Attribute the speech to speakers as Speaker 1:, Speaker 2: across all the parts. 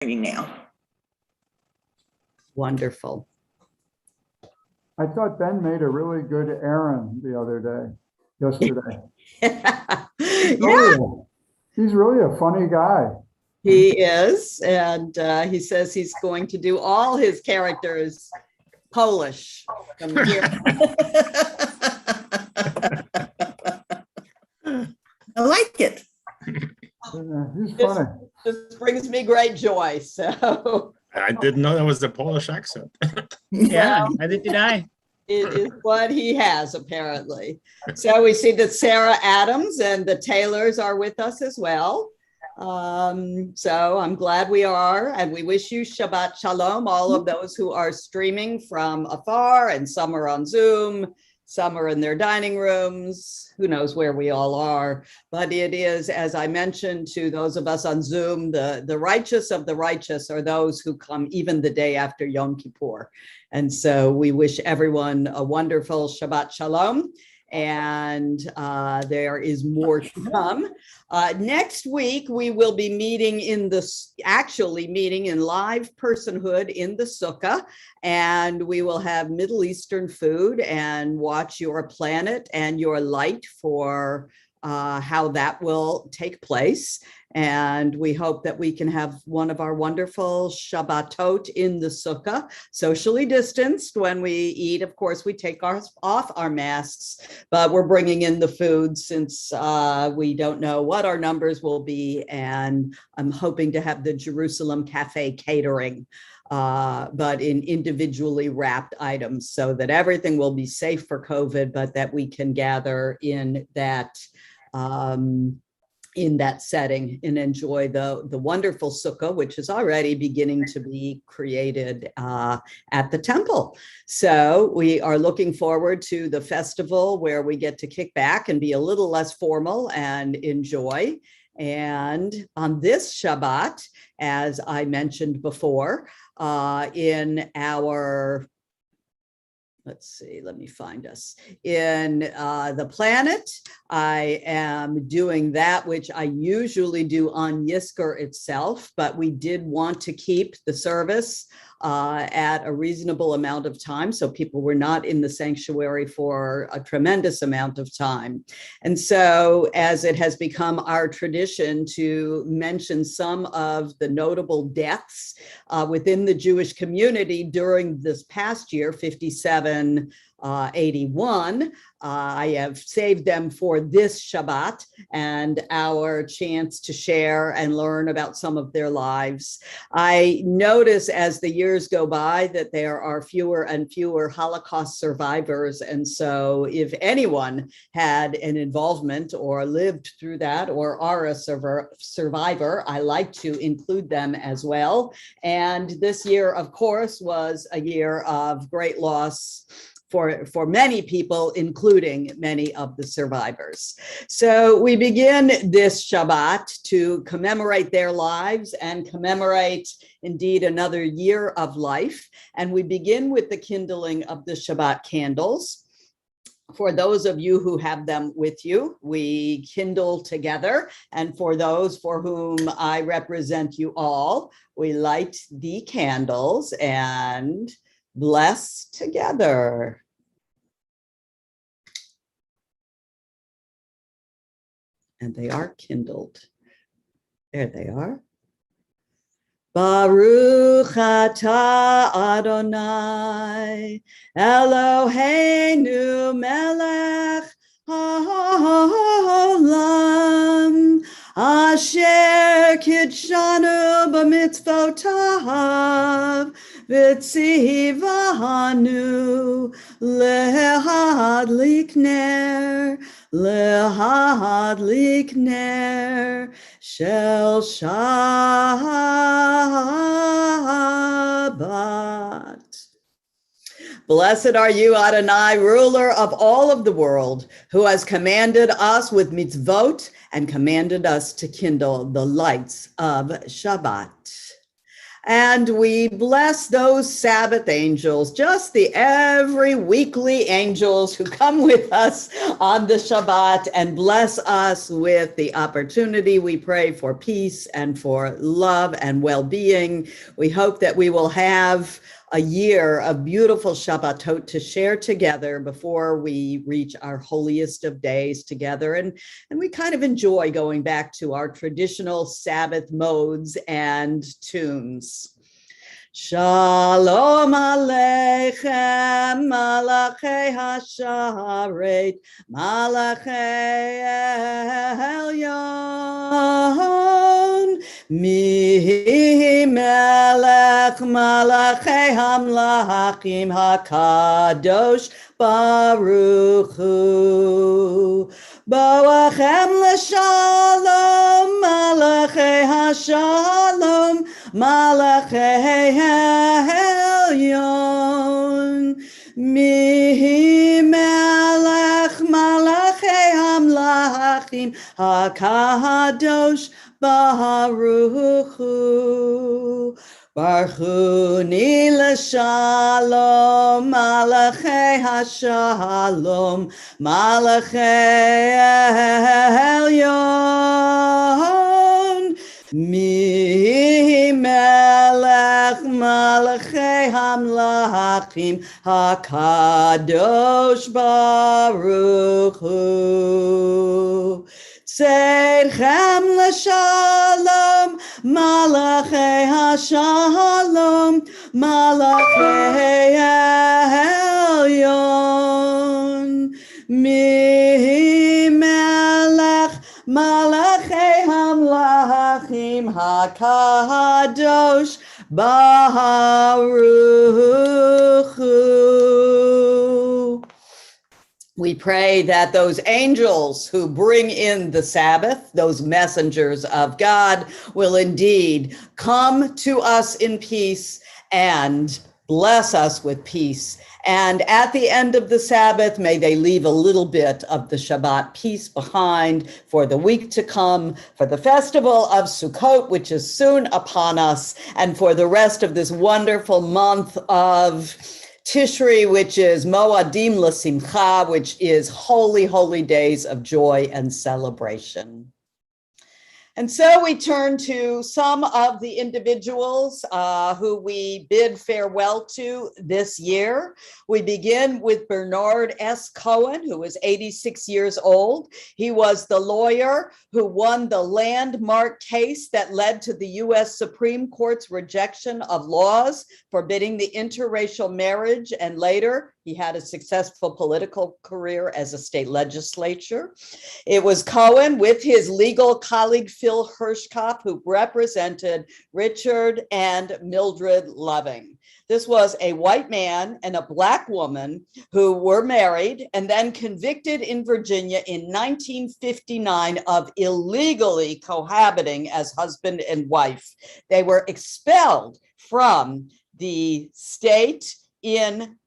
Speaker 1: now.
Speaker 2: Wonderful.
Speaker 3: I thought Ben made a really good Aaron the other day, yesterday.
Speaker 2: Yeah,
Speaker 3: He's really a funny guy.
Speaker 2: he is. And he says he's going to do all his characters Polish from here.
Speaker 1: I like it.
Speaker 3: He's funny.
Speaker 2: This brings me great joy. So
Speaker 4: I didn't know that was the Polish accent.
Speaker 5: Yeah, neither did I.
Speaker 2: it is what he has, apparently. So we see that Sarah Adams and the Taylors are with us as well. So I'm glad we are, and we wish you Shabbat Shalom, all of those who are streaming from afar, and some are on Zoom, some are in their dining rooms, who knows where we all are. But it is, as I mentioned to those of us on Zoom, the righteous of the righteous are those who come even the day after Yom Kippur. And so we wish everyone a wonderful Shabbat Shalom. And there is more to come. Next week, we will be meeting in live personhood in the sukkah, and we will have Middle Eastern food and watch your planet and your light for how that will take place. And we hope that we can have one of our wonderful Shabbatot in the sukkah, socially distanced. When we eat, of course, we take off our masks, but we're bringing in the food since we don't know what our numbers will be. And I'm hoping to have the Jerusalem Cafe catering, but in individually wrapped items, so that everything will be safe for COVID, but that we can gather in that setting and enjoy the wonderful sukkah, which is already beginning to be created at the temple. So we are looking forward to the festival where we get to kick back and be a little less formal and enjoy. And on this Shabbat, as I mentioned before, in our let's see, let me find us. In the planet, I am doing that which I usually do on Yizkor itself, but we did want to keep the service at a reasonable amount of time, so people were not in the sanctuary for a tremendous amount of time. And so, as it has become our tradition to mention some of the notable deaths within the Jewish community during this past year, 5781, I have saved them for this Shabbat and our chance to share and learn about some of their lives. I notice as the years go by that there are fewer and fewer Holocaust survivors. And so if anyone had an involvement or lived through that or are a survivor, I like to include them as well. And this year, of course, was a year of great loss for many people, including many of the survivors. So we begin this Shabbat to commemorate their lives and commemorate indeed another year of life. And we begin with the kindling of the Shabbat candles. For those of you who have them with you, we kindle together. And for those for whom I represent you all, we light the candles and bless together. And they are kindled. There they are. Baruch atah Adonai Eloheinu melech haolam asher kidshanu b'mitzvotav v'tzivanu lehadlik ner shel Shabbat. Blessed are you, Adonai, ruler of all of the world, who has commanded us with mitzvot and commanded us to kindle the lights of Shabbat. And we bless those Sabbath angels, just the every weekly angels who come with us on the Shabbat and bless us with the opportunity. We pray for peace and for love and well-being. We hope that we will have a year of beautiful Shabbatot to share together before we reach our holiest of days together. And we kind of enjoy going back to our traditional Sabbath modes and tunes. Shalom Aleichem, Malachei Hasharet, Malachei Elyon, Mi Melech Malachei Hamlachim HaKadosh Baruch Hu. Boachem l'shalom, Malachei Hashalom, Malachei Elyon, Mi Melech Malachei Hamlachim HaKadosh Baruch Hu. Barchuni l'shalom, Malachei Hashalom, Malachei Elyon, Mi Melech Malachei Hamlachim HaKadosh Baruch Hu. Tzedchem l'shalom, Malachei Hashalom, Malachei Elyon, Mi Melech Malachei Hamlachim HaKadosh Baruch Hu. We pray that those angels who bring in the Sabbath, those messengers of God, will indeed come to us in peace and bless us with peace. And at the end of the Sabbath, may they leave a little bit of the Shabbat peace behind for the week to come, for the festival of Sukkot, which is soon upon us, and for the rest of this wonderful month of Tishri, which is Moadim L'Simcha, which is holy, holy days of joy and celebration. And so we turn to some of the individuals who we bid farewell to this year. We begin with Bernard S. Cohen, who is 86 years old. He was the lawyer who won the landmark case that led to the U.S. Supreme Court's rejection of laws forbidding the interracial marriage, and later he had a successful political career as a state legislature. It was Cohen with his legal colleague Phil Hirschkopf who represented Richard and Mildred Loving. This was a white man and a Black woman who were married and then convicted in Virginia in 1959 of illegally cohabiting as husband and wife. They were expelled from the state in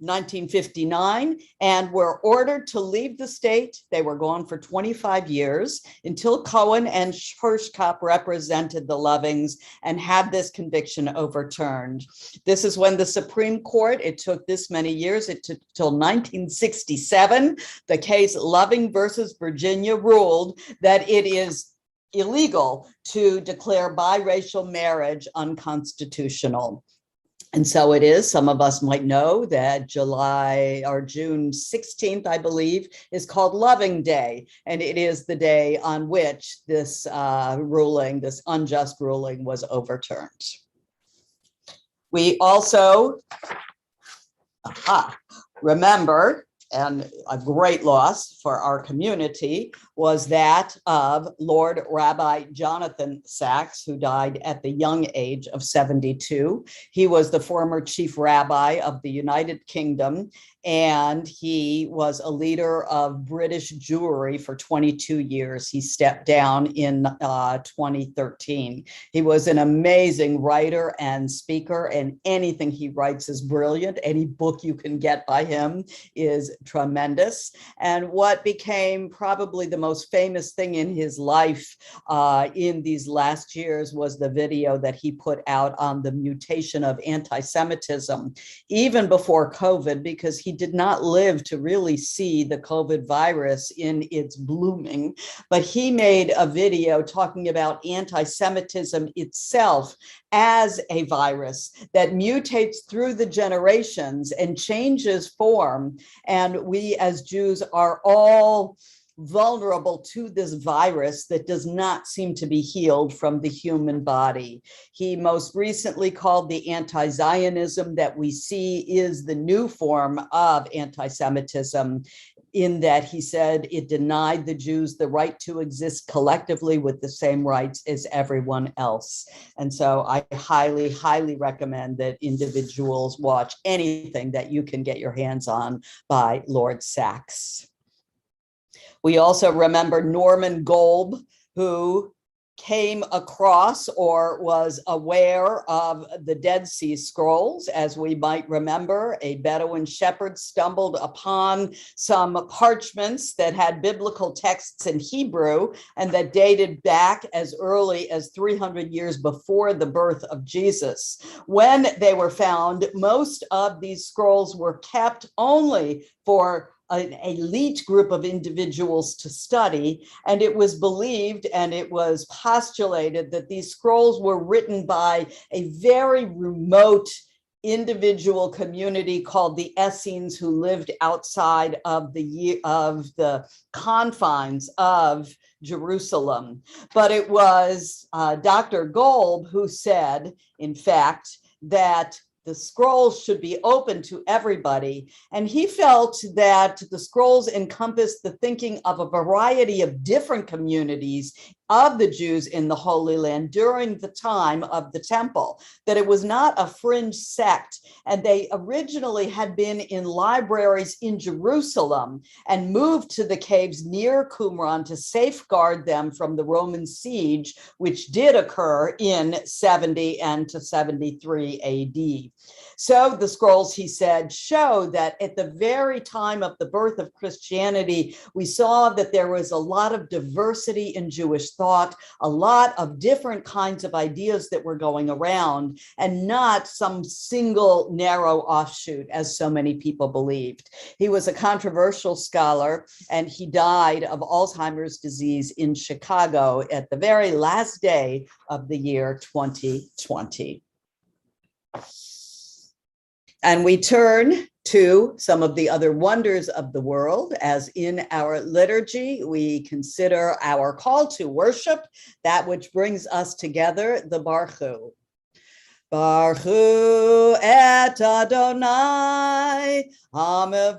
Speaker 2: 1959 and were ordered to leave the state. They were gone for 25 years until Cohen and Hirschkopf represented the Lovings and had this conviction overturned. This is when the Supreme Court, it took this many years, it took till 1967, the case Loving versus Virginia ruled that it is illegal to declare biracial marriage unconstitutional. And so it is, some of us might know that July or June 16th, I believe, is called Loving Day. And it is the day on which this ruling, this unjust ruling, was overturned. We also remember, and a great loss for our community, was that of Lord Rabbi Jonathan Sachs, who died at the young age of 72. He was the former chief rabbi of the United Kingdom, and he was a leader of British Jewry for 22 years. He stepped down in 2013. He was an amazing writer and speaker, and anything he writes is brilliant. Any book you can get by him is tremendous. And what became probably the most famous thing in his life in these last years was the video that he put out on the mutation of anti-Semitism, even before COVID, because he did not live to really see the COVID virus in its blooming. But he made a video talking about anti-Semitism itself as a virus that mutates through the generations and changes form. And we as Jews are all vulnerable to this virus that does not seem to be healed from the human body. He most recently called the anti-Zionism that we see is the new form of anti-Semitism, in that he said it denied the Jews the right to exist collectively with the same rights as everyone else. And so I highly, highly recommend that individuals watch anything that you can get your hands on by Lord Sachs. We also remember Norman Golb, who came across or was aware of the Dead Sea Scrolls. As we might remember, a Bedouin shepherd stumbled upon some parchments that had biblical texts in Hebrew and that dated back as early as 300 years before the birth of Jesus. When they were found, most of these scrolls were kept only for an elite group of individuals to study, and it was believed and it was postulated that these scrolls were written by a very remote individual community called the Essenes, who lived outside of the confines of Jerusalem. But it was Dr. Golb who said, in fact, that the scrolls should be open to everybody. And he felt that the scrolls encompassed the thinking of a variety of different communities of the Jews in the Holy Land during the time of the temple, that it was not a fringe sect. And they originally had been in libraries in Jerusalem and moved to the caves near Qumran to safeguard them from the Roman siege, which did occur in 70 and to 73 AD. So the scrolls, he said, show that at the very time of the birth of Christianity, we saw that there was a lot of diversity in Jewish thought, a lot of different kinds of ideas that were going around, and not some single narrow offshoot, as so many people believed. He was a controversial scholar, and he died of Alzheimer's disease in Chicago at the very last day of the year 2020. And we turn to some of the other wonders of the world, as in our liturgy, we consider our call to worship, that which brings us together, the Baruch Hu. Baruch Hu et Adonai HaMevorach.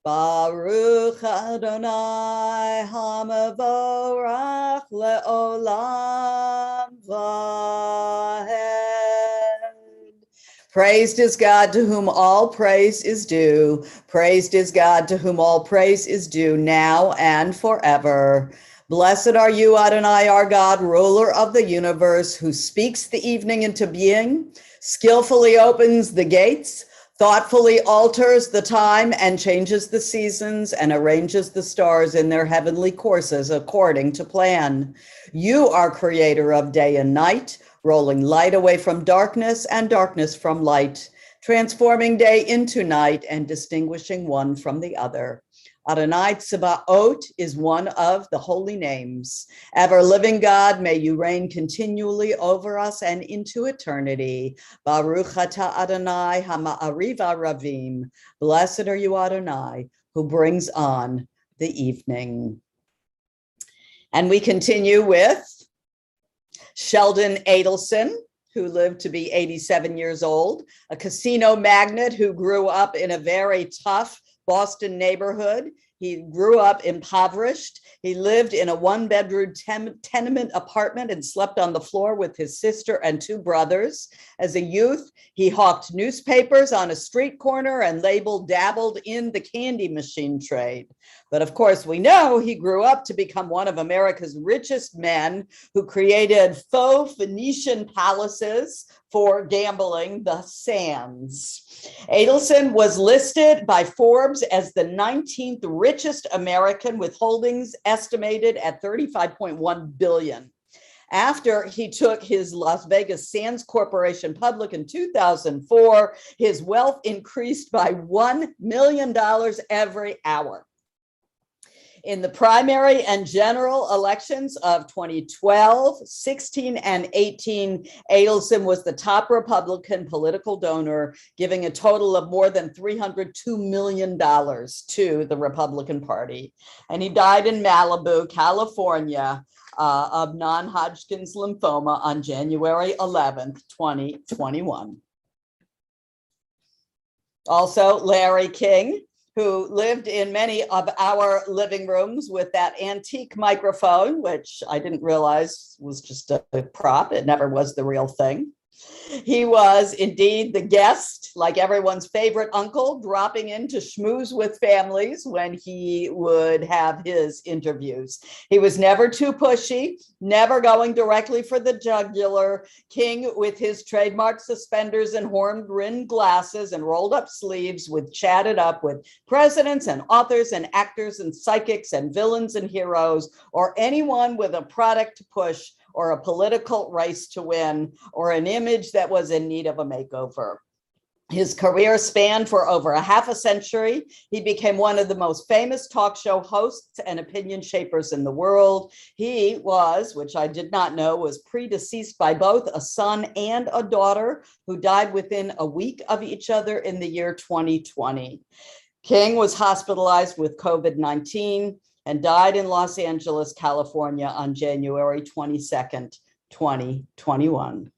Speaker 2: Baruch Adonai HaMevorach le'olam vahed. Praised is God to whom all praise is due. Praised is God to whom all praise is due, now and forever. Blessed are you, Adonai, our God, ruler of the universe, who speaks the evening into being, skillfully opens the gates, thoughtfully alters the time and changes the seasons and arranges the stars in their heavenly courses according to plan. You are creator of day and night, rolling light away from darkness and darkness from light, transforming day into night and distinguishing one from the other. Adonai Tsebaot is one of the holy names. Ever living God, may you reign continually over us and into eternity. Baruch atah Adonai hama'ariv aravim. Blessed are you, Adonai, who brings on the evening. And we continue with Sheldon Adelson, who lived to be 87 years old, a casino magnate who grew up in a very tough Boston neighborhood. He grew up impoverished. He lived in a one-bedroom tenement apartment and slept on the floor with his sister and two brothers. As a youth, he hawked newspapers on a street corner and dabbled in the candy machine trade. But of course, we know he grew up to become one of America's richest men, who created faux Phoenician palaces for gambling the sands. Adelson was listed by Forbes as the 19th richest American, with holdings estimated at $35.1 billion. After he took his Las Vegas Sands Corporation public in 2004, his wealth increased by $1 million every hour. In the primary and general elections of 2012, 16, and 18, Adelson was the top Republican political donor, giving a total of more than $302 million to the Republican Party. And he died in Malibu, California, of non-Hodgkin's lymphoma on January 11th, 2021. Also, Larry King, who lived in many of our living rooms with that antique microphone, which I didn't realize was just a prop. It never was the real thing. He was indeed the guest, like everyone's favorite uncle, dropping in to schmooze with families when he would have his interviews. He was never too pushy, never going directly for the jugular. King, with his trademark suspenders and horn-rimmed glasses and rolled-up sleeves, would chat it up with presidents and authors and actors and psychics and villains and heroes, or anyone with a product to push, or a political race to win, or an image that was in need of a makeover. His career spanned for over a half a century. He became one of the most famous talk show hosts and opinion shapers in the world. He was, which I did not know, was predeceased by both a son and a daughter who died within a week of each other in the year 2020. King was hospitalized with COVID-19 and died in Los Angeles, California on January 22nd, 2021.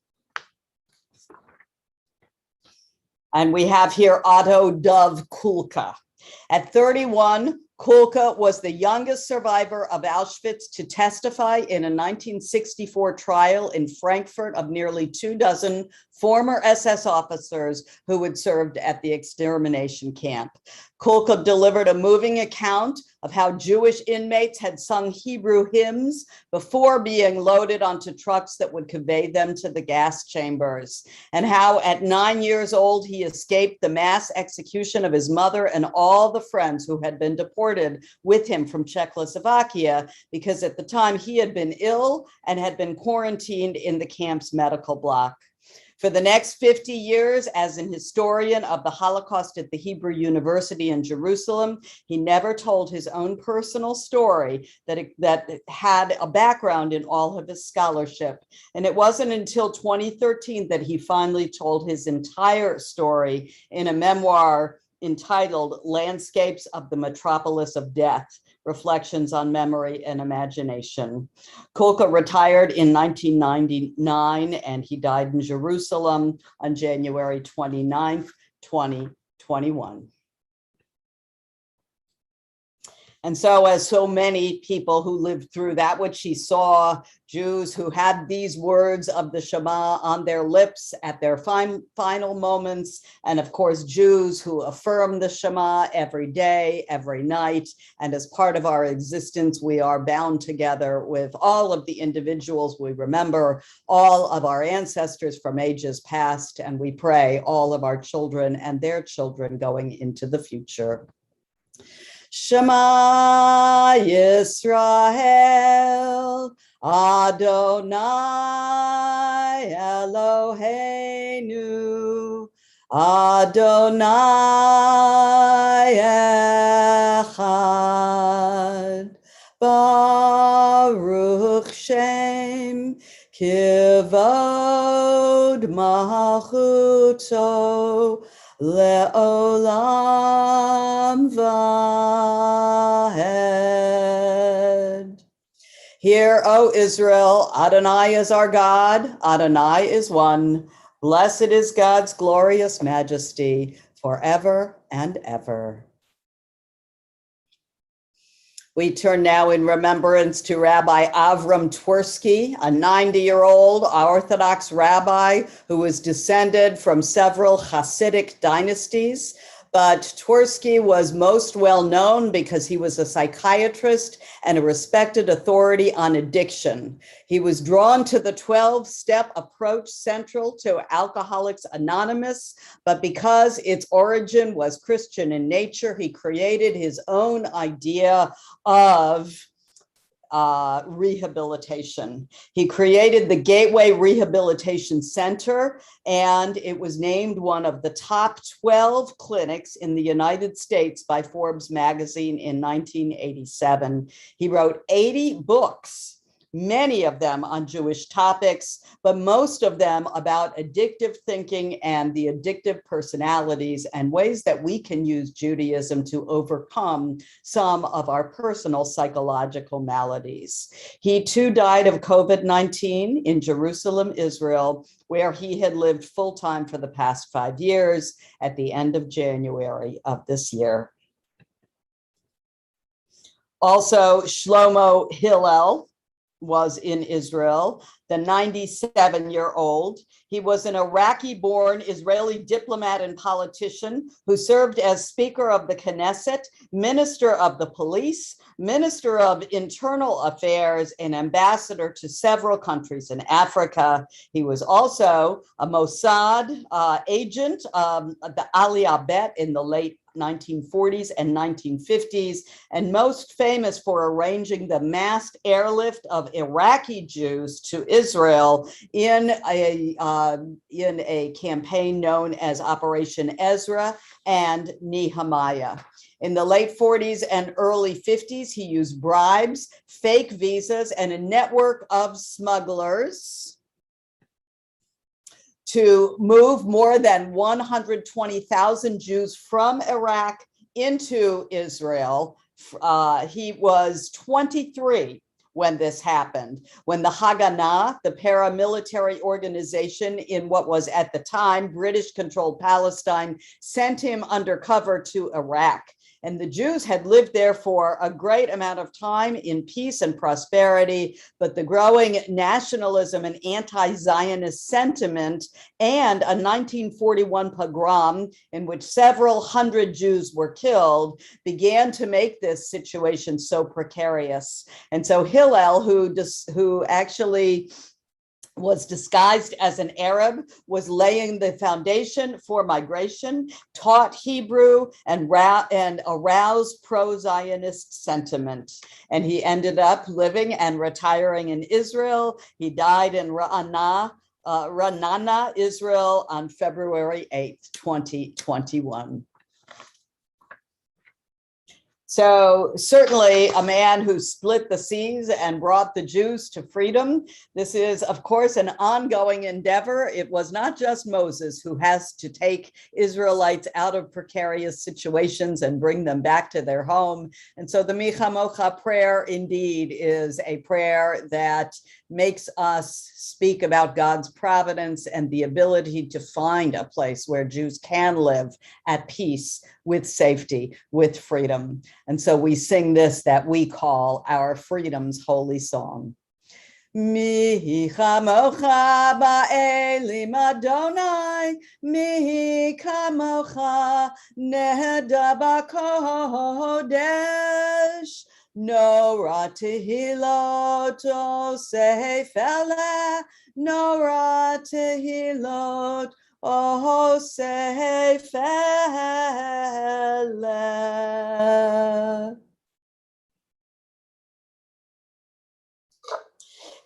Speaker 2: And we have here Otto Dove Kulka. At 31, Kulka was the youngest survivor of Auschwitz to testify in a 1964 trial in Frankfurt of nearly 24 former SS officers who had served at the extermination camp. Kulka delivered a moving account of how Jewish inmates had sung Hebrew hymns before being loaded onto trucks that would convey them to the gas chambers, and how at 9 years old he escaped the mass execution of his mother and all the friends who had been deported with him from Czechoslovakia, because at the time he had been ill and had been quarantined in the camp's medical block. For the next 50 years, as an historian of the Holocaust at the Hebrew University in Jerusalem, he never told his own personal story that had a background in all of his scholarship. And it wasn't until 2013 that he finally told his entire story in a memoir entitled Landscapes of the Metropolis of Death: Reflections on Memory and Imagination. Kulka retired in 1999, and he died in Jerusalem on January 29th, 2021. And so, as so many people who lived through that which he saw, Jews who had these words of the Shema on their lips at their final moments, and of course, Jews who affirm the Shema every day, every night, and as part of our existence, we are bound together with all of the individuals we remember, all of our ancestors from ages past, and we pray all of our children and their children going into the future. Shema Yisrael, Adonai Eloheinu, Adonai Echad, Baruch Shem Kivod Malchuto, Le'olam Vahed. Hear, O Israel, Adonai is our God, Adonai is one. Blessed is God's glorious majesty forever and ever. We turn now in remembrance to Rabbi Avram Twersky, a 90-year-old Orthodox rabbi who was descended from several Hasidic dynasties. But Twersky was most well known because he was a psychiatrist and a respected authority on addiction. He was drawn to the 12-step approach central to Alcoholics Anonymous, but because its origin was Christian in nature, he created his own idea of rehabilitation. He created the Gateway Rehabilitation Center, and it was named one of the top 12 clinics in the United States by Forbes magazine in 1987. He wrote 80 books, many of them on Jewish topics, but most of them about addictive thinking and the addictive personalities and ways that we can use Judaism to overcome some of our personal psychological maladies. He too died of COVID-19 in Jerusalem, Israel, where he had lived full-time for the past 5 years at the end of January of this year. Also, Shlomo Hillel was in Israel, the 97-year-old. He was an Iraqi-born Israeli diplomat and politician who served as Speaker of the Knesset, Minister of the Police, Minister of Internal Affairs, and ambassador to several countries in Africa. He was also a Mossad agent, the Aliyah Bet in the late 1940s and 1950s, and most famous for arranging the massed airlift of Iraqi Jews to Israel in a campaign known as Operation Ezra and Nehemiah. In the late 40s and early 50s, he used bribes, fake visas, and a network of smugglers to move more than 120,000 Jews from Iraq into Israel. He was 23 when this happened, when the Haganah, the paramilitary organization in what was at the time British-controlled Palestine, sent him undercover to Iraq. And the Jews had lived there for a great amount of time in peace and prosperity, but the growing nationalism and anti-Zionist sentiment and a 1941 pogrom in which several hundred Jews were killed began to make this situation so precarious. And so Hillel, who actually was disguised as an Arab, was laying the foundation for migration, taught Hebrew, and aroused pro-Zionist sentiment. And he ended up living and retiring in Israel. He died in Ra'anana, Israel on February 8th, 2021. So certainly a man who split the seas and brought the Jews to freedom. This is, of course, an ongoing endeavor. It was not just Moses who has to take Israelites out of precarious situations and bring them back to their home. And so the Mi Chamocha prayer indeed is a prayer that makes us speak about God's providence and the ability to find a place where Jews can live at peace, with safety, with freedom. And so we sing this that we call our freedom's holy song. Mi chamocha ba'elim Adonai, mi chamocha nehda b'kodesh. Nora tehilot oseh fele, nora tehilot oseh fele.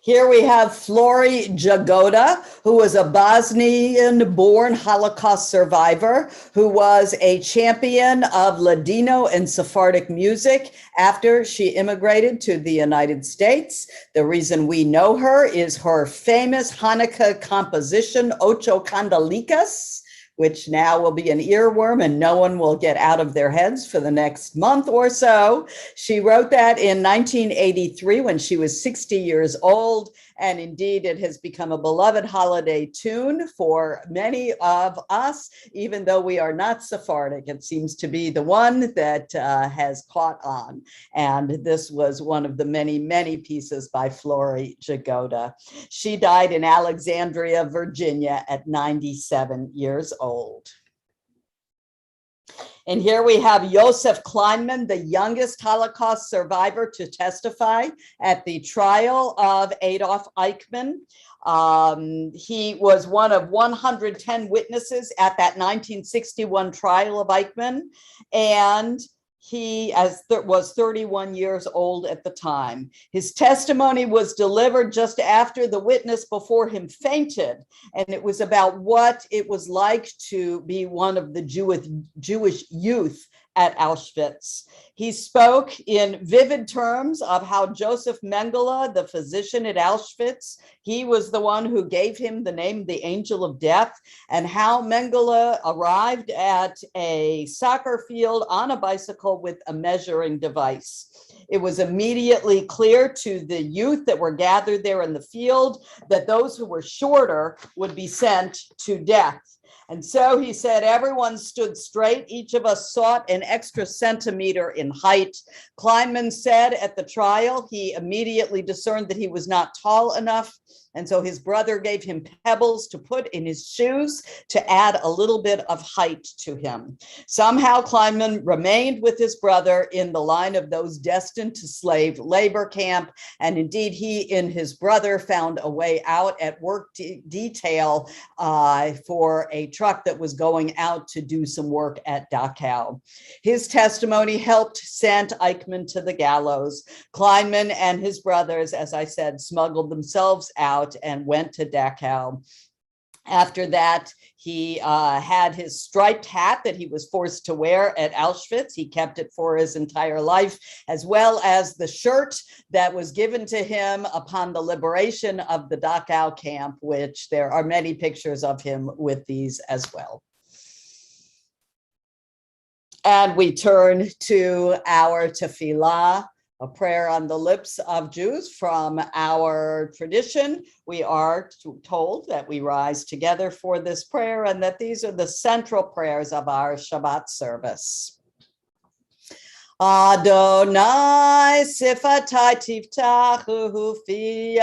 Speaker 2: Here we have Flori Jagoda, who was a Bosnian-born Holocaust survivor who was a champion of Ladino and Sephardic music after she immigrated to the United States. The reason we know her is her famous Hanukkah composition, Ocho Candelicas, which now will be an earworm and no one will get out of their heads for the next month or so. She wrote that in 1983 when she was 60 years old. And indeed, it has become a beloved holiday tune for many of us, even though we are not Sephardic. It seems to be the one that has caught on. And this was one of the many, many pieces by Flori Jagoda. She died in Alexandria, Virginia at 97 years old. And here we have Josef Kleinman, the youngest Holocaust survivor to testify at the trial of Adolf Eichmann. He was one of 110 witnesses at that 1961 trial of Eichmann, and he was 31 years old at the time. His testimony was delivered just after the witness before him fainted, and it was about what it was like to be one of the Jewish youth at Auschwitz. He spoke in vivid terms of how Joseph Mengele, the physician at Auschwitz, he was the one who gave him the name the Angel of Death, and how Mengele arrived at a soccer field on a bicycle with a measuring device. It was immediately clear to the youth that were gathered there in the field that those who were shorter would be sent to death. And so he said, everyone stood straight. Each of us sought an extra centimeter in height. Kleinman said at the trial, he immediately discerned that he was not tall enough. And so his brother gave him pebbles to put in his shoes to add a little bit of height to him. Somehow Kleinman remained with his brother in the line of those destined to slave labor camp. And indeed, he and his brother found a way out at work detail for a truck that was going out to do some work at Dachau. His testimony helped send Eichmann to the gallows. Kleinman and his brothers, as I said, smuggled themselves out and went to Dachau. After that, he had his striped hat that he was forced to wear at Auschwitz. He kept it for his entire life, as well as the shirt that was given to him upon the liberation of the Dachau camp, which there are many pictures of him with these as well. And we turn to our tefillah, a prayer on the lips of Jews from our tradition. We are told that we rise together for this prayer and that these are the central prayers of our Shabbat service. Adonai sifatai tiftachu fi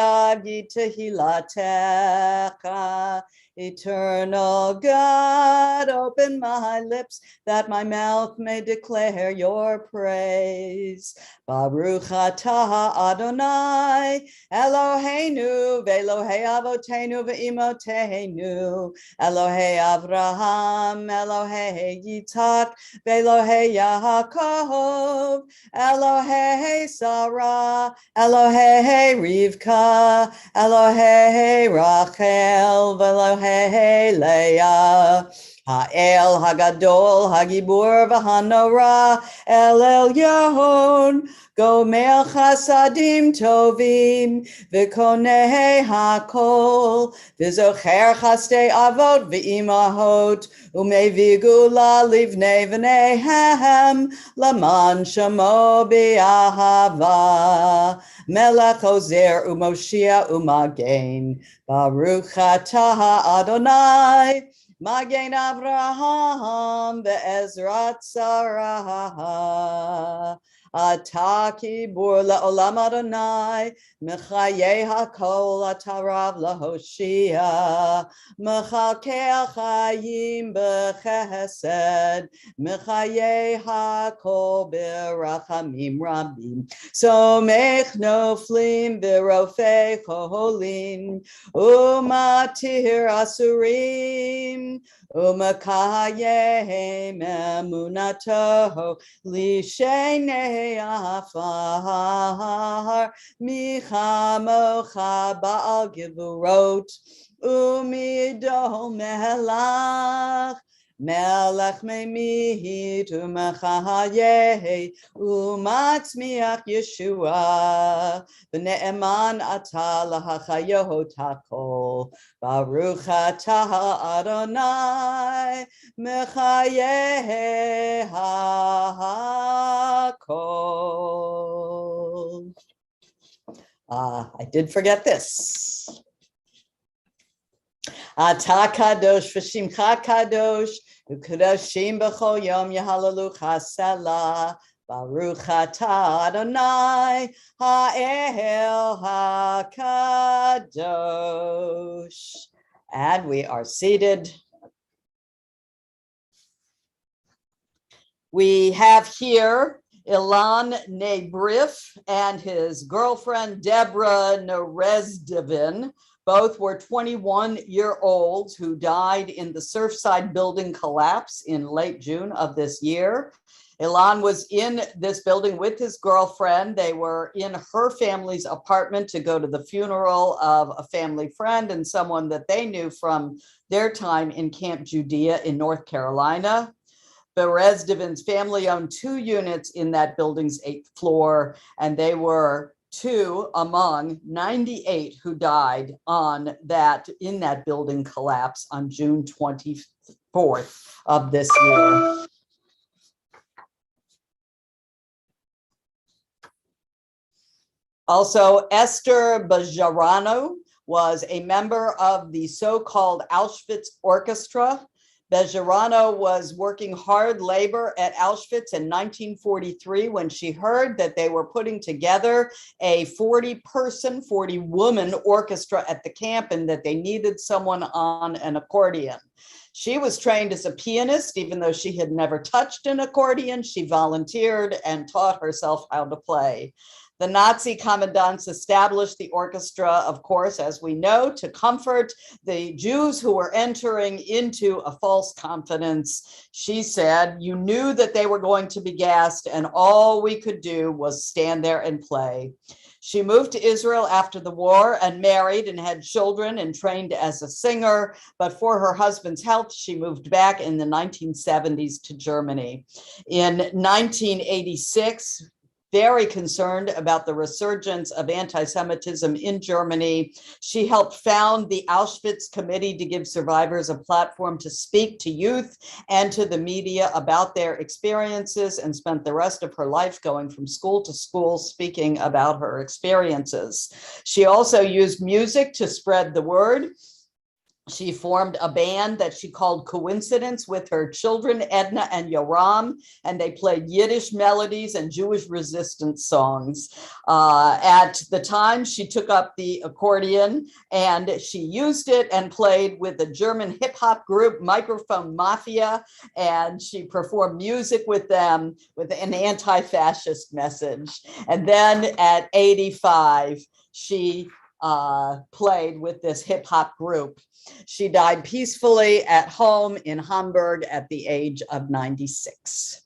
Speaker 2: tehilatecha. Eternal God, open my lips that my mouth may declare your praise. Baruch atah Adonai, Eloheinu, ve'Elohei avotenu ve'imotenu, Elohei Avraham, Elohei Yitzhak, ve'Elohei Yaakov, Elohei Sarah, Elohei Rivka, Elohei Rachel, ve'Elohei Leah. Ha'el Hagadol Hagibur v'Hanora El Elyon Gomer Chasadim Tovim V'Konei Hakol V'Zocher Chastei Avot V'Imahot U'Mevigula Livnei V'Neihem Laman Shamo B'Ahava Melech Ozer U'Moshia U'Magen Baruch atah Adonai Magen Avraham be'ezrat Sarah. Atah kibur la'olam Adonai, mechayei hakol atarav lahoshia, mechalkei chayim b'chesed, mechayei hakol b'rachamim rabim, somech noflim b'rofei cholim, umatir asurim, umakayem emunato lishenei afar michamocha ba'al gevurot umidol melach melech memit umachayeh umatzmiach Yeshua v'ne'eman atah lahachayot hakol Baruch atah Adonai mechayeh hakol. I did forget this. Atah kadosh v'shimcha kadosh u'kadoshim b'chol yom yahalalu chasela Baruch atah Adonai ha'el hakadosh. And we are seated. We have here Ilan Nebrif and his girlfriend, Deborah Nerezdevin. Both were 21-year-olds who died in the Surfside building collapse in late June of this year. Ilan was in this building with his girlfriend. They were in her family's apartment to go to the funeral of a family friend and someone that they knew from their time in Camp Judea in North Carolina. Berezdevin's family owned 2 units in that building's 8th floor, and they were 2 among 98 who died in that building collapse on June 24th of this year. Also, Esther Bejarano was a member of the so-called Auschwitz Orchestra. Bejarano was working hard labor at Auschwitz in 1943 when she heard that they were putting together a 40-person, 40-woman orchestra at the camp and that they needed someone on an accordion. She was trained as a pianist, even though she had never touched an accordion. She volunteered and taught herself how to play. The Nazi commandants established the orchestra, of course, as we know, to comfort the Jews who were entering into a false confidence. She said, you knew that they were going to be gassed, and all we could do was stand there and play. She moved to Israel after the war and married and had children and trained as a singer. But for her husband's health, she moved back in the 1970s to Germany. In 1986, very concerned about the resurgence of anti-Semitism in Germany, she helped found the Auschwitz Committee to give survivors a platform to speak to youth and to the media about their experiences, and spent the rest of her life going from school to school speaking about her experiences. She also used music to spread the word. She formed a band that she called Coincidence with her children, Edna and Yoram, and they played Yiddish melodies and Jewish resistance songs. At the time, she took up the accordion and she used it and played with the German hip hop group Microphone Mafia, and she performed music with them with an anti-fascist message. And then at 85, she played with this hip hop group. She died peacefully at home in Hamburg at the age of 96.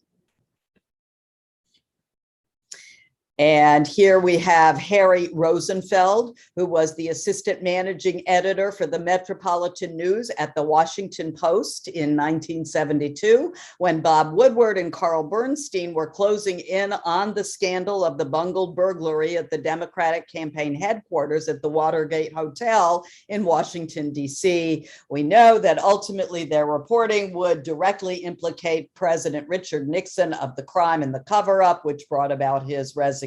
Speaker 2: And here we have Harry Rosenfeld, who was the assistant managing editor for the Metropolitan News at the Washington Post in 1972, when Bob Woodward and Carl Bernstein were closing in on the scandal of the bungled burglary at the Democratic campaign headquarters at the Watergate Hotel in Washington, D.C. We know that ultimately their reporting would directly implicate President Richard Nixon of the crime and the cover-up, which brought about his resignation.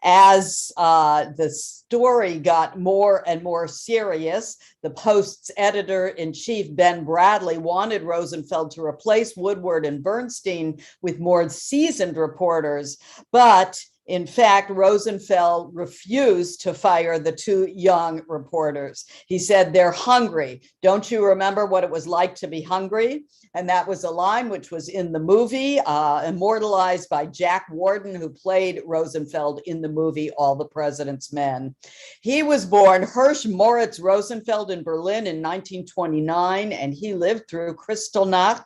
Speaker 2: As the story got more and more serious, the Post's editor-in-chief, Ben Bradley, wanted Rosenfeld to replace Woodward and Bernstein with more seasoned reporters, but in fact, Rosenfeld refused to fire the 2 young reporters. He said, they're hungry. Don't you remember what it was like to be hungry? And that was a line which was in the movie, immortalized by Jack Warden, who played Rosenfeld in the movie All the President's Men. He was born Hirsch Moritz Rosenfeld in Berlin in 1929, and he lived through Kristallnacht,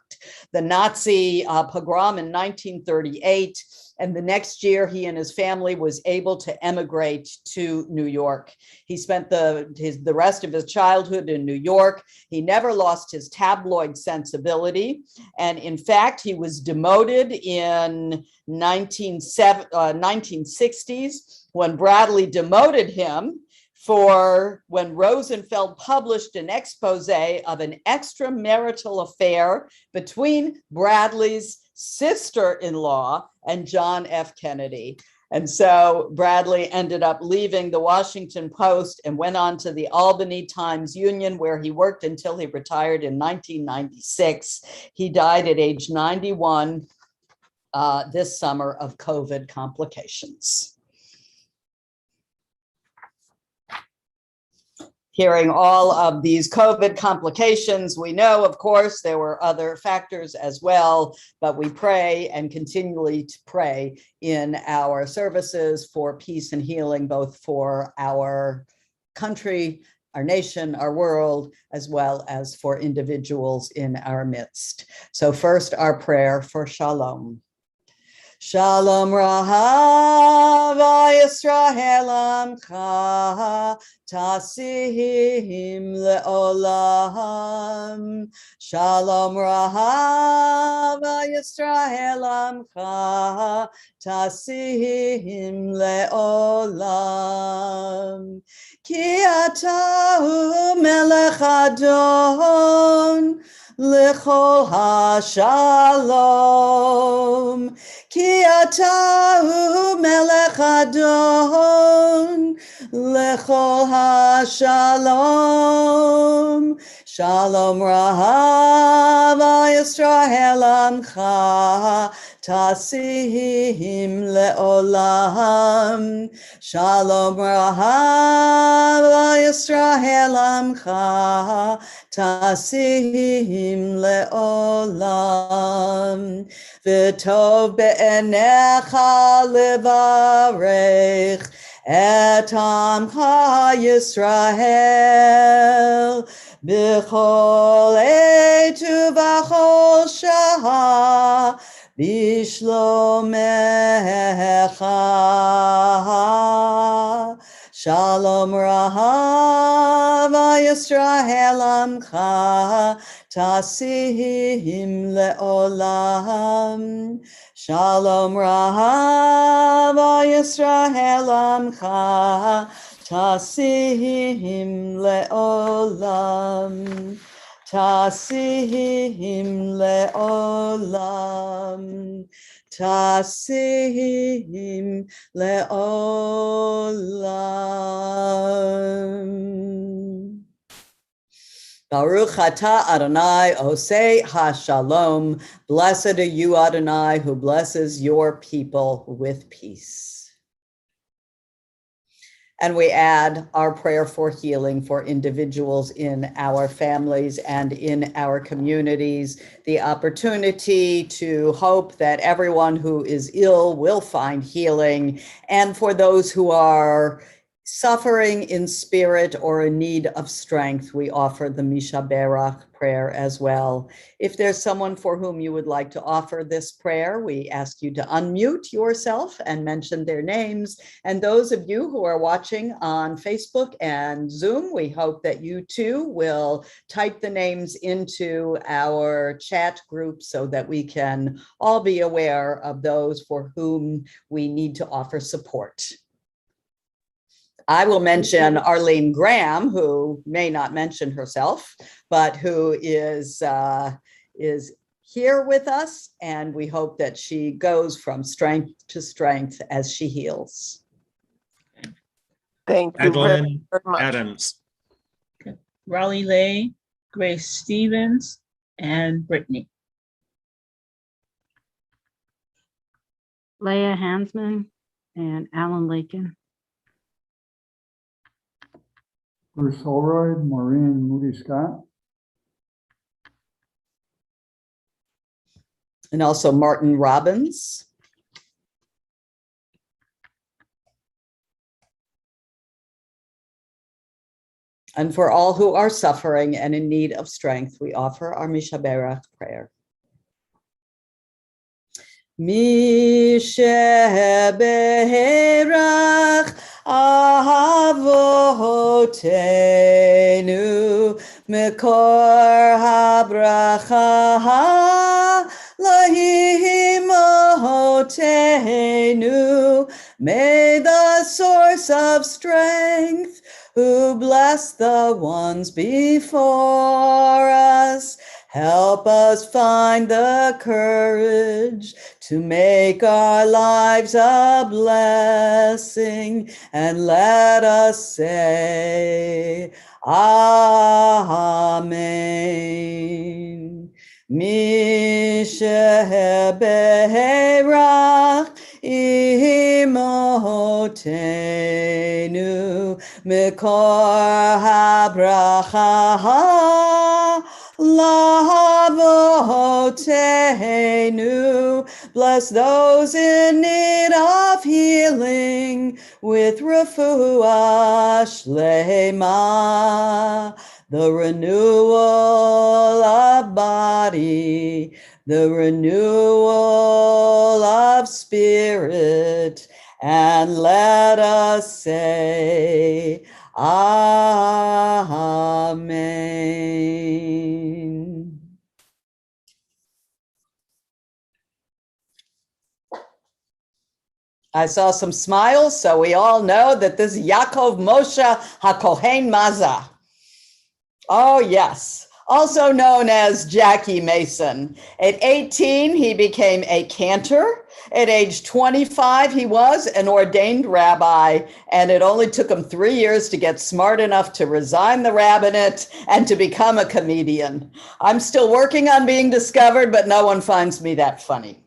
Speaker 2: the Nazi pogrom in 1938. And the next year, he and his family was able to emigrate to New York. He spent the rest of his childhood in New York. He never lost his tabloid sensibility. And in fact, he was demoted in 1960s when Bradley demoted him for when Rosenfeld published an expose of an extramarital affair between Bradley's sister-in-law and John F. Kennedy. And so Bradley ended up leaving the Washington Post and went on to the Albany Times-Union, where he worked until he retired in 1996. He died at age 91 this summer of COVID complications. hearing all of these COVID complications. We know, of course, there were other factors as well, but we pray and continually to pray in our services for peace and healing, both for our country, our nation, our world, as well as for individuals in our midst. So first, our prayer for shalom. Shalom Rahav Yisrael Amcha Tasihim Leolam. Shalom Rahav Yisrael Amcha Tasihim Leolam. Ki Atahu Melech Adon L'chol HaShalom. Ki atahu melech adon lechol hashalom. Shalom rahav Yisrael amcha tasihim leolam. Shalom rahav Yisrael amcha tasihim leolam. V'tov be'enecha levarech et amcha Yisrael b'chol etu v'chol shah b'shlomecha. Shalom rahav Yisrael amcha tasihim leolam. Shalom rahav Yisrael amcha tasihim leolam. Tasihim leolam. Tasihim leolam. Baruch atah Adonai osei hashalom. Blessed are you, Adonai, who blesses your people with peace. And we add our prayer for healing for individuals in our families and in our communities, the opportunity to hope that everyone who is ill will find healing, and for those who are suffering in spirit or in need of strength, we offer the Mishaberach prayer as well. If there's someone for whom you would like to offer this prayer, we ask you to unmute yourself and mention their names. And those of you who are watching on Facebook and Zoom, we hope that you too will type the names into our chat group so that we can all be aware of those for whom we need to offer support. I will mention Arlene Graham, who may not mention herself, but who is here with us, and we hope that she goes from strength to strength as she heals.
Speaker 6: Thank you very,
Speaker 4: Adeline
Speaker 6: very much.
Speaker 4: Adams.
Speaker 5: Raleigh Lay, Grace Stevens, and Brittany.
Speaker 7: Leah Hansman and Alan Lakin.
Speaker 3: Bruce Holroyd, Maureen Moody Scott.
Speaker 2: And also Martin Robbins. And for all who are suffering and in need of strength, we offer our Mishaberach prayer. Mishaberach Avotenu Mekor habracha Lahimotenu. May the source of strength, who bless the ones before us, help us find the courage to make our lives a blessing, and let us say, Amen. Mishaberach imotenu Mekor Bracha lavotenu. Bless those in need of healing with refuah shlema, the renewal of body, the renewal of spirit, and let us say, Amen. I saw some smiles, so we all know that this is Yaakov Moshe HaKohen Maza. Oh, yes. Also known as Jackie Mason. At 18, he became a cantor. At age 25, he was an ordained rabbi, and it only took him 3 years to get smart enough to resign the rabbinate and to become a comedian. I'm still working on being discovered, but no one finds me that funny.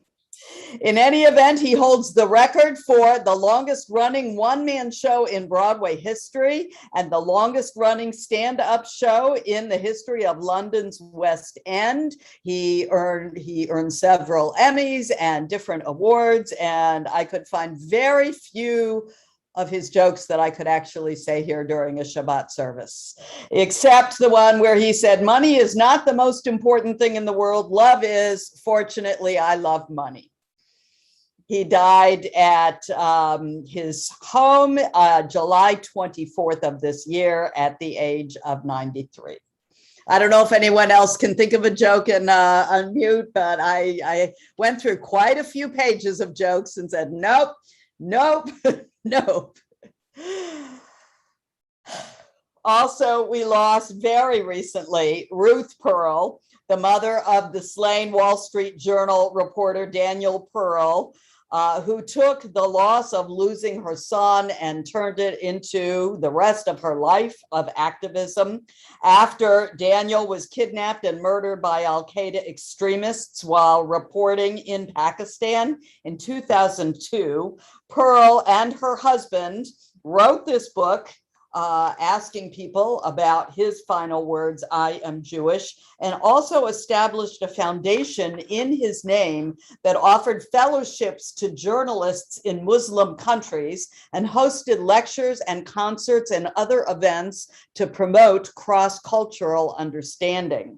Speaker 2: In any event, he holds the record for the longest running one-man show in Broadway history and the longest running stand-up show in the history of London's West End. He earned several Emmys and different awards, and I could find very few of his jokes that I could actually say here during a Shabbat service, except the one where he said, money is not the most important thing in the world. Love is. Fortunately, I love money. He died at his home July 24th of this year at the age of 93. I don't know if anyone else can think of a joke and unmute, but I went through quite a few pages of jokes and said, nope, nope, nope. Also, we lost very recently Ruth Pearl, the mother of the slain Wall Street Journal reporter Daniel Pearl, who took the loss of losing her son and turned it into the rest of her life of activism. After Daniel was kidnapped and murdered by Al-Qaeda extremists while reporting in Pakistan in 2002, Pearl and her husband wrote this book asking people about his final words, I am Jewish, and also established a foundation in his name that offered fellowships to journalists in Muslim countries and hosted lectures and concerts and other events to promote cross-cultural understanding.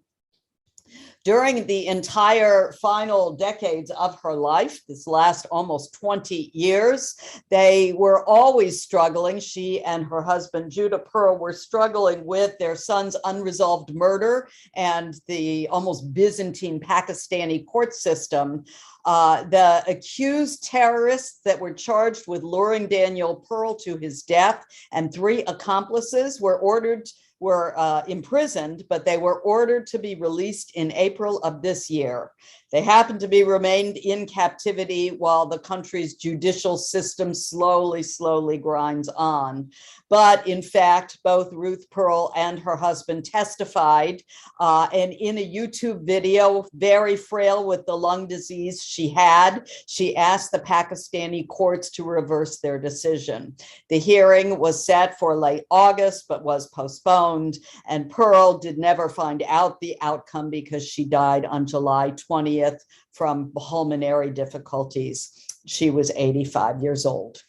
Speaker 2: During the entire final decades of her life, this last almost 20 years, they were always struggling. She and her husband, Judah Pearl, were struggling with their son's unresolved murder and the almost Byzantine Pakistani court system. The accused terrorists that were charged with luring Daniel Pearl to his death and 3 accomplices were imprisoned, but they were ordered to be released in April of this year. They happened to be remained in captivity while the country's judicial system slowly grinds on. But in fact, both Ruth Pearl and her husband testified, and in a YouTube video, very frail with the lung disease she had, she asked the Pakistani courts to reverse their decision. The hearing was set for late August, but was postponed, and Pearl did never find out the outcome because she died on July 20th from pulmonary difficulties. She was 85 years old.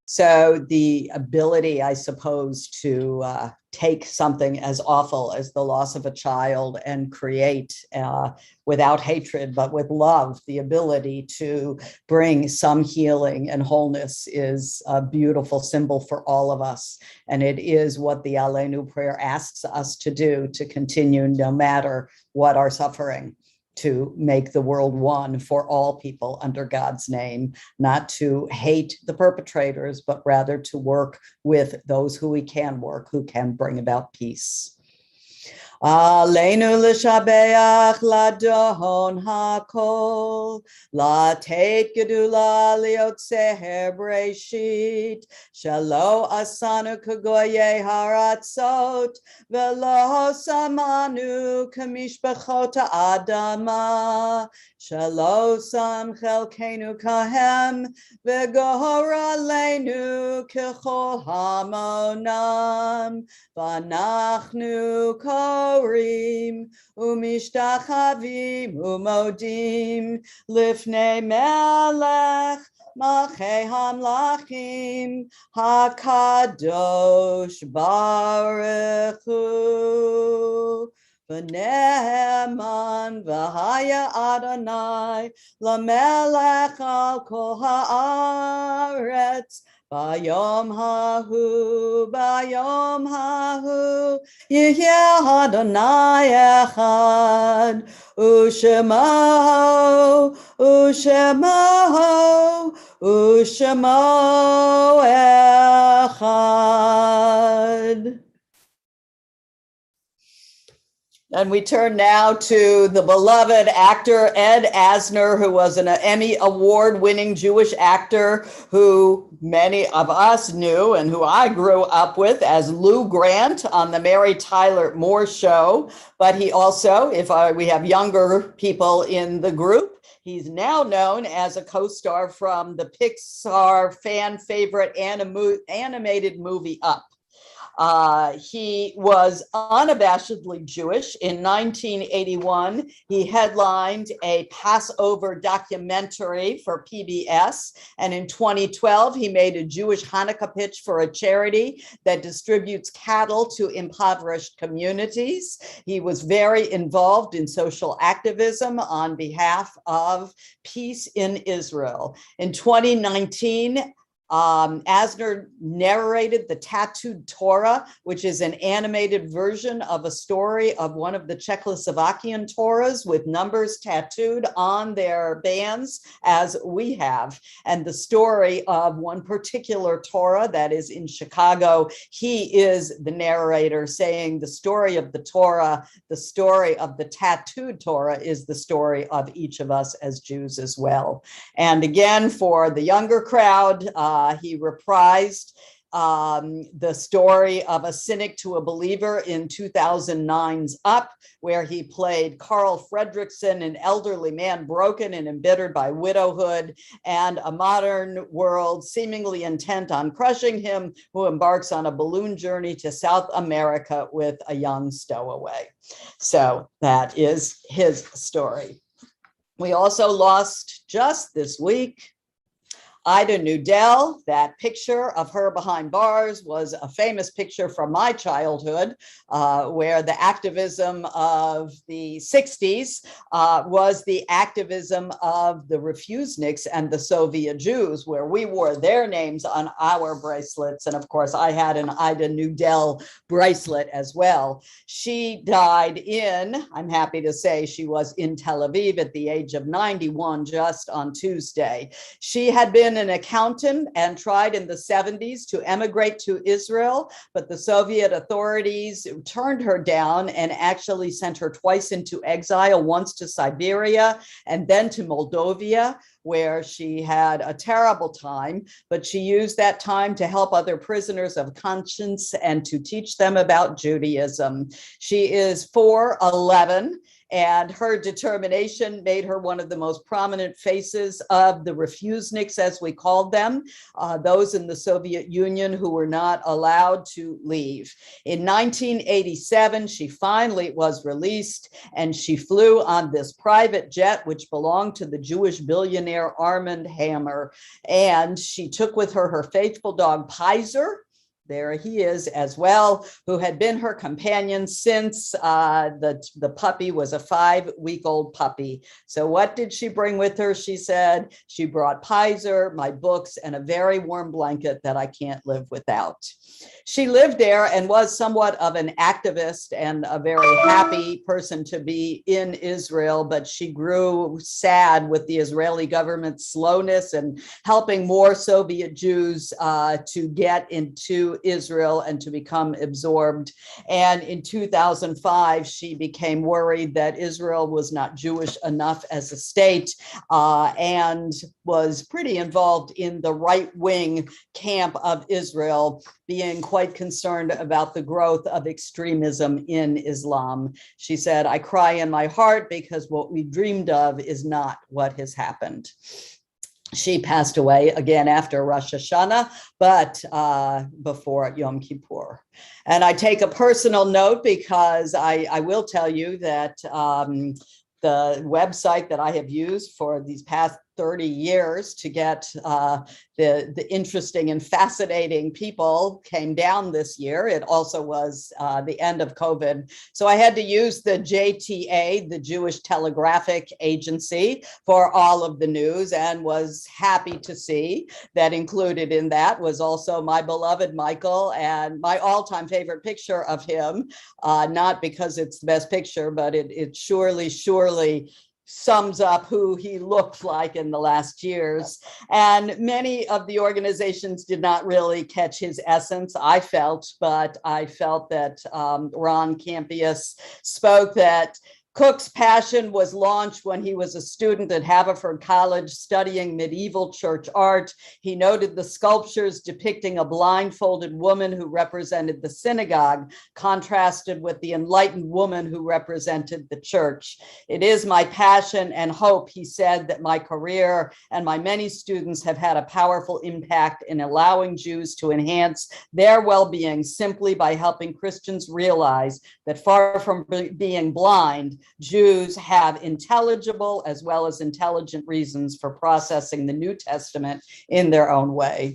Speaker 2: So the ability, I suppose, to take something as awful as the loss of a child and create without hatred, but with love, the ability to bring some healing and wholeness is a beautiful symbol for all of us. And it is what the Aleinu prayer asks us to do, to continue no matter what our suffering, to make the world one for all people under God's name, not to hate the perpetrators, but rather to work with those who we can work, who can bring about peace. Aleinu l'shabeach ladon hakol, latet gedula liotzeher breshit, shalo asanu kagoye haratzot, velo samanu kamishbachot adama, shalo sam chelkenu kahem, v'gohor aleinu kechol hamonam, v'anachnu korim umishtachavim umodim lifnei melech malchei hamlachim hakadosh baruch hu. V'ne'eman v'haya Adonai lamelech al kol haaretz. Bayom hahu, Yehyeh Adonai echad, Ushemo echad. And we turn now to the beloved actor Ed Asner, who was an Emmy Award-winning Jewish actor who many of us knew and who I grew up with as Lou Grant on the Mary Tyler Moore Show. But he also, we have younger people in the group, he's now known as a co-star from the Pixar fan favorite animated movie Up. He was unabashedly Jewish. In 1981, he headlined a Passover documentary for PBS. And in 2012, he made a Jewish Hanukkah pitch for a charity that distributes cattle to impoverished communities. He was very involved in social activism on behalf of peace in Israel. In 2019, Asner narrated the Tattooed Torah, which is an animated version of a story of one of the Czechoslovakian Torahs with numbers tattooed on their bands, as we have. And the story of one particular Torah that is in Chicago, he is the narrator saying the story of the Torah, the story of the Tattooed Torah is the story of each of us as Jews as well. And again, for the younger crowd, he reprised the story of a cynic to a believer in 2009's Up, where he played Carl Fredrickson, an elderly man broken and embittered by widowhood and a modern world seemingly intent on crushing him, who embarks on a balloon journey to South America with a young stowaway. So that is his story. We also lost just this week Ida Nudell. That picture of her behind bars was a famous picture from my childhood, where the activism of the 60s was the activism of the refuseniks and the Soviet Jews, where we wore their names on our bracelets. And of course, I had an Ida Nudell bracelet as well. She died I'm happy to say she was in Tel Aviv at the age of 91 just on Tuesday. She had been an accountant and tried in the 70s to emigrate to Israel, but the Soviet authorities turned her down and actually sent her twice into exile, once to Siberia and then to Moldova, where she had a terrible time, but she used that time to help other prisoners of conscience and to teach them about Judaism. She is 4'11", and her determination made her one of the most prominent faces of the refuseniks, as we called them, those in the Soviet Union who were not allowed to leave. In 1987, she finally was released, and she flew on this private jet, which belonged to the Jewish billionaire Armand Hammer. And she took with her her faithful dog, Pizer. There he is as well, who had been her companion since the puppy was a 5-week-old puppy. So what did she bring with her? She said, she brought Pizer, my books, and a very warm blanket that I can't live without. She lived there and was somewhat of an activist and a very happy person to be in Israel, but she grew sad with the Israeli government's slowness and helping more Soviet Jews to get into to Israel and to become absorbed. And in 2005, she became worried that Israel was not Jewish enough as a state, and was pretty involved in the right-wing camp of Israel, being quite concerned about the growth of extremism in Islam. She said, "I cry in my heart because what we dreamed of is not what has happened." She passed away again after Rosh Hashanah, but before Yom Kippur. And I take a personal note because I will tell you that the website that I have used for these past 30 years to get the interesting and fascinating people came down this year. It also was the end of COVID. So I had to use the JTA, the Jewish Telegraphic Agency, for all of the news, and was happy to see that included in that was also my beloved Michael, and my all-time favorite picture of him, not because it's the best picture, but it surely sums up who he looked like in the last years. And many of the organizations did not really catch his essence, I felt, but I felt that Ron Campius spoke that Cook's passion was launched when he was a student at Haverford College studying medieval church art. He noted the sculptures depicting a blindfolded woman who represented the synagogue, contrasted with the enlightened woman who represented the church. "It is my passion and hope," he said, "that my career and my many students have had a powerful impact in allowing Jews to enhance their well-being simply by helping Christians realize that far from being blind, Jews have intelligible as well as intelligent reasons for processing the New Testament in their own way."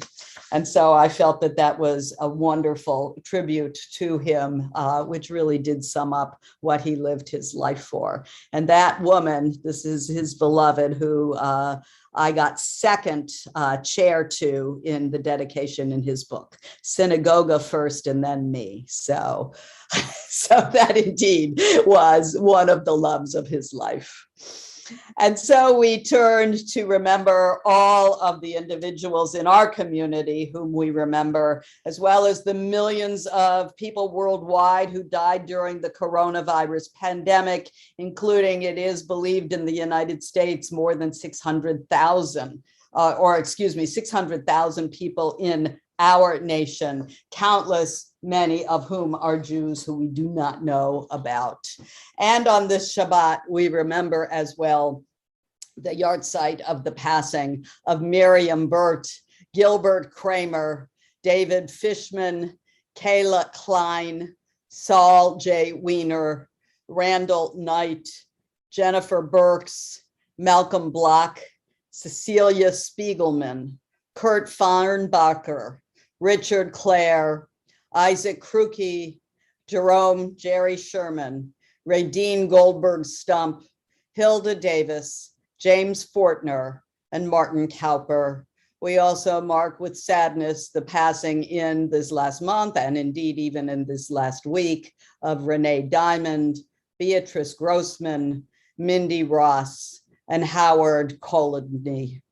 Speaker 2: And so I felt that that was a wonderful tribute to him, which really did sum up what he lived his life for. And that woman, this is his beloved, who I got second chair to in the dedication in his book. Synagoga first and then me. So that indeed was one of the loves of his life. And so we turned to remember all of the individuals in our community whom we remember, as well as the millions of people worldwide who died during the coronavirus pandemic, including, it is believed in the United States, more than 600,000, 600,000 people in our nation, countless, many of whom are Jews who we do not know about. And on this Shabbat, we remember as well the yahrzeit of the passing of Miriam Burt, Gilbert Kramer, David Fishman, Kayla Klein, Saul J. Wiener, Randall Knight, Jennifer Burks, Malcolm Block, Cecilia Spiegelman, Kurt Farnbacher, Richard Clare, Isaac Krukey, Jerome Jerry Sherman, Radine Goldberg Stump, Hilda Davis, James Fortner, and Martin Cowper. We also mark with sadness the passing in this last month, and indeed even in this last week, of Renee Diamond, Beatrice Grossman, Mindy Ross, and Howard Colodny.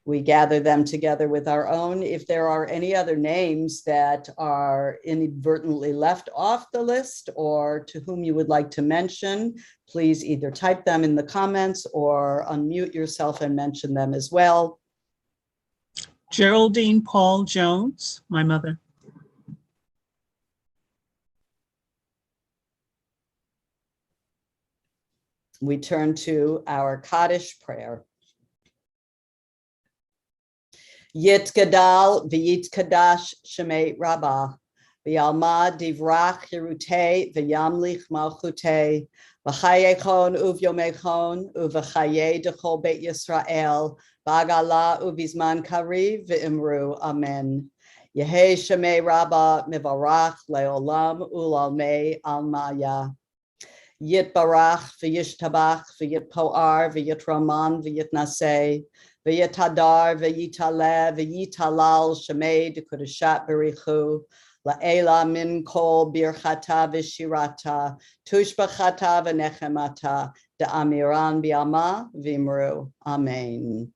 Speaker 2: We gather them together with our own. If there are any other names that are inadvertently left off the list or to whom you would like to mention, please either type them in the comments or unmute yourself and mention them as well.
Speaker 5: Geraldine Paul Jones, my mother.
Speaker 2: We turn to our Kaddish prayer. Yitgadal v'yitkadash shemei Rabbah, v'yalma divrach yerutei v'yamlich malchutei, v'chayechon uvyomechon uv'chaye dechol beit Yisrael, v'agala uvizman kariv v'imru amen. Yehei shemei Rabbah mivarach leolam ulalmei almaya. Yitbarach v'yishtabach v'yitpoar v'yitraman v'yitnaseh, v'yitadar v'yitale v'yitalal shemei dekudeshat berichu la'ela min kol birchata v'shirata tushbachata v'nechemata da'amiran bi'ama v'imru. Amen.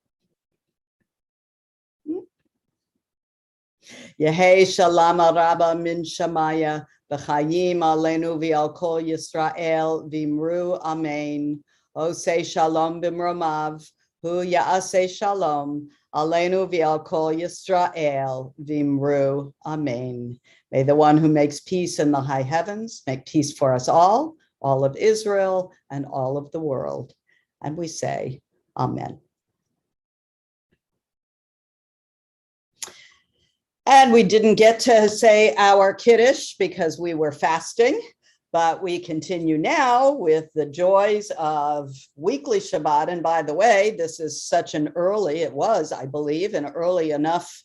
Speaker 2: Yehi shalom rabba min shamaya, v'chayim aleinu v'al kol Yisrael, v'imru amen. Osei shalom b'mromav, hu ya'aseh shalom, aleinu v'al kol Yisrael, v'imru amen. May the one who makes peace in the high heavens make peace for us all of Israel, and all of the world. And we say, amen. And we didn't get to say our Kiddush because we were fasting, but we continue now with the joys of weekly Shabbat. And by the way, this is such an early, it was, I believe, an early enough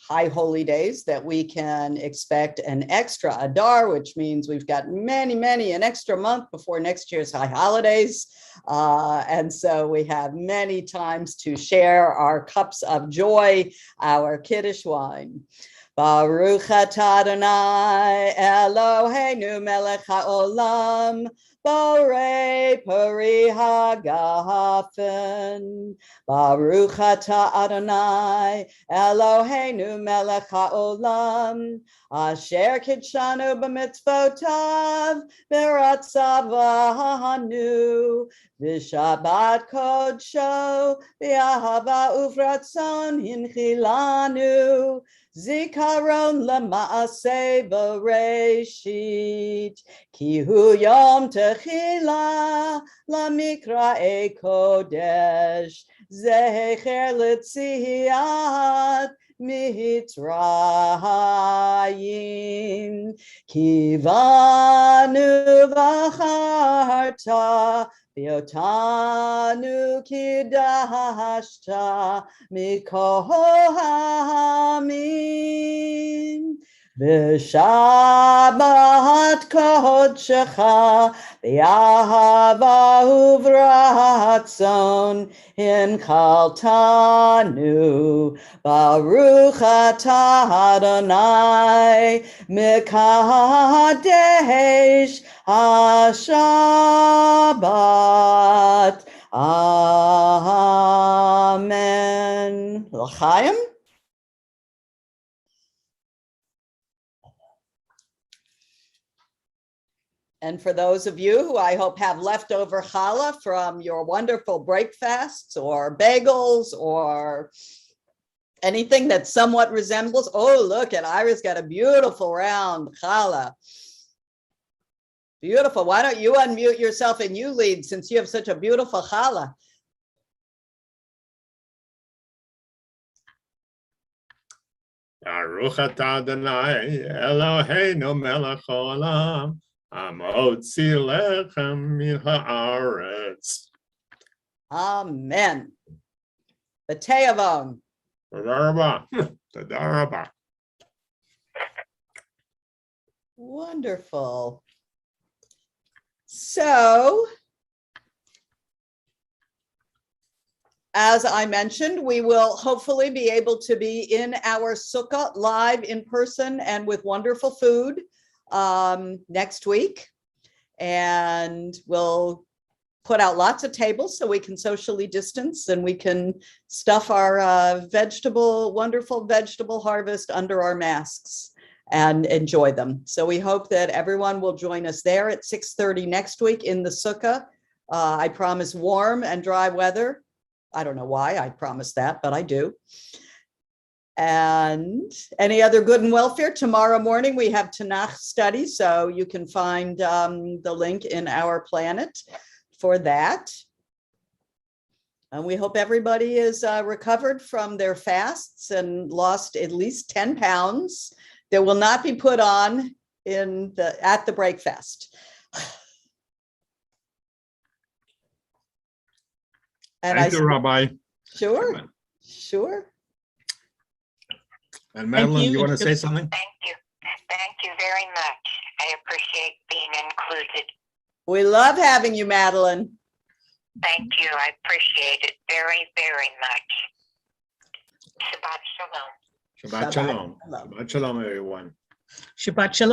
Speaker 2: high holy days that we can expect an extra Adar, which means we've got an extra month before next year's high holidays. And so we have many times to share our cups of joy, our Kiddush wine. Baruch atah Adonai Eloheinu melech haolam, borei peri hagafen. Baruch atah Adonai Eloheinu melech haolam, asher kidshanu b'mitzvotav v'ratzavanu v'shabbat kodsho v'ahava uvratzon hinchilanu. Zikaron lamaaseh bereshit, ki hu yom techila lamikra'e kodesh, zecher letziat mitzrayim, kivanu v'charta V'otanu kidashta mikol ha'amim. V'shabbat kodshecha v'ahava uvratzon hinchaltanu. Baruch atah Adonai mekadesh HaShabbat. Amen. L'chaim. And for those of you who I hope have leftover challah from your wonderful breakfasts or bagels or anything that somewhat resembles, oh, look at Ira's got a beautiful round challah. Beautiful. Why don't you unmute yourself and you lead since you have such a beautiful challah?
Speaker 4: Baruch atah Adonai Eloheinu melech haolam, hamotzi lechem min haaretz.
Speaker 2: Amen. B'te'avon.
Speaker 4: Toda rabah. Toda rabah.
Speaker 2: Wonderful. So, as I mentioned, we will hopefully be able to be in our sukkah live in person and with wonderful food next week. And we'll put out lots of tables so we can socially distance and we can stuff our wonderful vegetable harvest under our masks and enjoy them. So we hope that everyone will join us there at 6:30 next week in the sukkah. I promise warm and dry weather. I don't know why I promise that, but I do. And any other good and welfare? Tomorrow morning we have Tanakh study, so you can find the link in our planet for that. And we hope everybody is recovered from their fasts and lost at least 10 pounds. That will not be put on at the breakfast. And
Speaker 4: Thank you, Rabbi.
Speaker 2: Sure.
Speaker 4: And Madeline,
Speaker 5: you.
Speaker 4: you want to say something?
Speaker 6: Thank you. Thank you very much. I appreciate being included.
Speaker 2: We love having you, Madeline.
Speaker 6: Thank you. I appreciate it very, very much. Shabbat shalom.
Speaker 4: Shabbat shalom. Shabbat shalom, everyone.
Speaker 5: Shabbat shalom.